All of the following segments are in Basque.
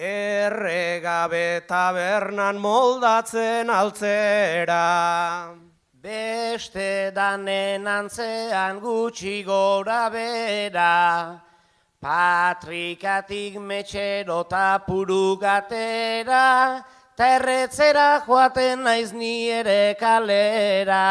erregabe tabernan moldatzen altzera. Beste danen antzean gutxi gora bera, patrikatik metxero ta purugatera, ta erretzera joaten naiz ni ere kalera.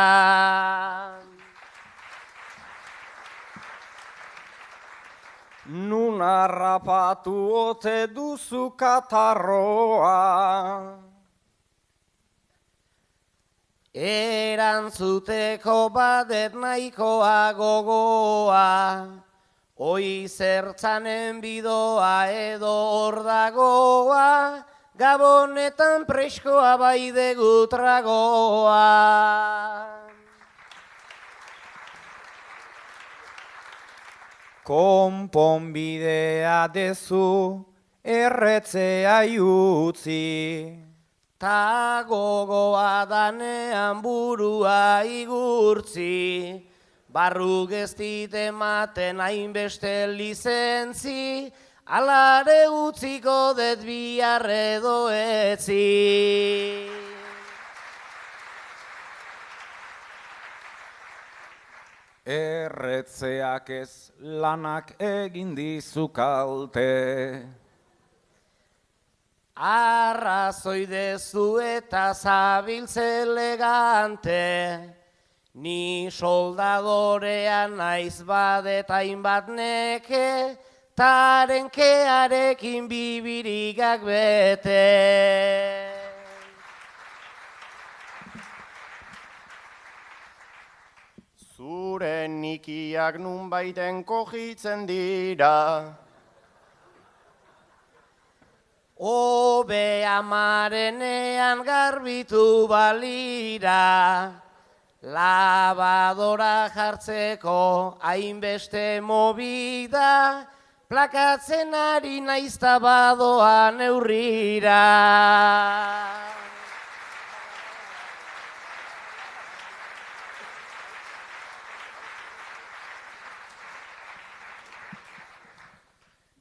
Nun harrapatu ote duzu katarroa, erantzuteko badet nahikoa gogoa, oi zertzanen bidoa edo hor dagoa, gabonetan preskoa bai degu tragoa. konponbidea dezu erretzea utzi. Ta gogoa danean burua igurtzi, barru gestit ematen hainbeste lizentzi, alare utziko det bihar edo etzi. Erretzeak ez lanak egin dizu kalte. Arrazoi dezu eta zabiltze elegante, ni soldadorean naiz badet hainbat neke, tarenkearekin bibirigak bete. Zure nikiak nunbaiten kojitzen dira, Obe amarenean garbitu balira, labadora jartzeko hainbeste movida, plakatzen ari naizta badoa neurrira.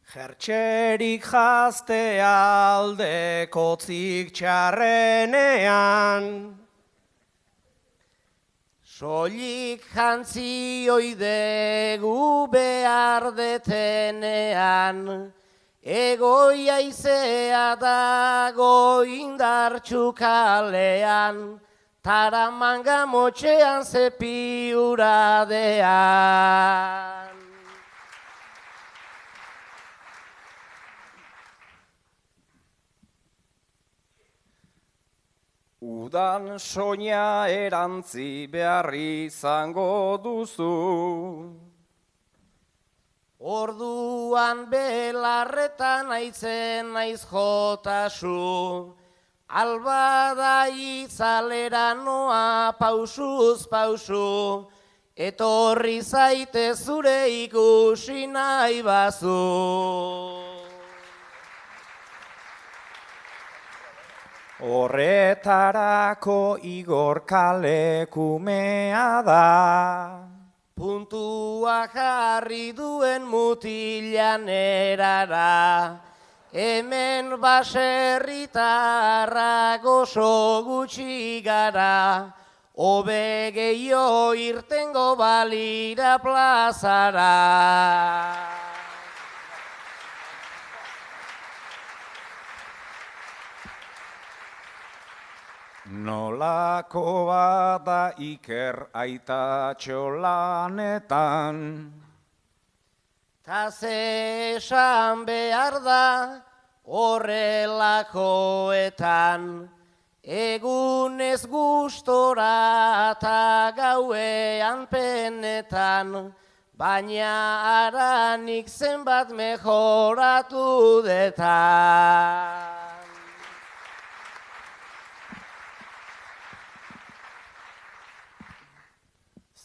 Jertxerik jazte aldeko tzik txarrenean, soilik jantzi oidegu behar detenean, egoia izea dago indartxu kalean, taramanga motxean zepiuradean. Udan soina erantzi behar izango duzu. Orduan belarretan aitzen naiz jotasu, albada itzalera noa pausuz pausu, etorri zaite zure ikusi nahi bazu. Horretarako Igor Kalekumea da. Puntua jarri duen mutilan erara, hemen baserritarrak oso gutxi gara, hobe gehiago irtengo balira plazara. Nolako bada Iker aitatxo lanetan, Ta ze esan behar da horrelakoetan, egunez gustora eta gauean penetan, baina aranik zenbat mejoratu detan.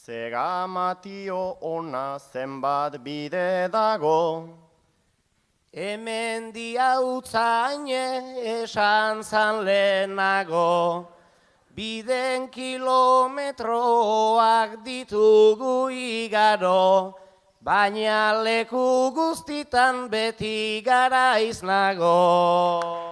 Zegamatio ona zenbat bide dago, Hemen diautzaine esan zan lehenago, biden kilometroak ditugu igaro, baina leku guztitan beti garaiz nago.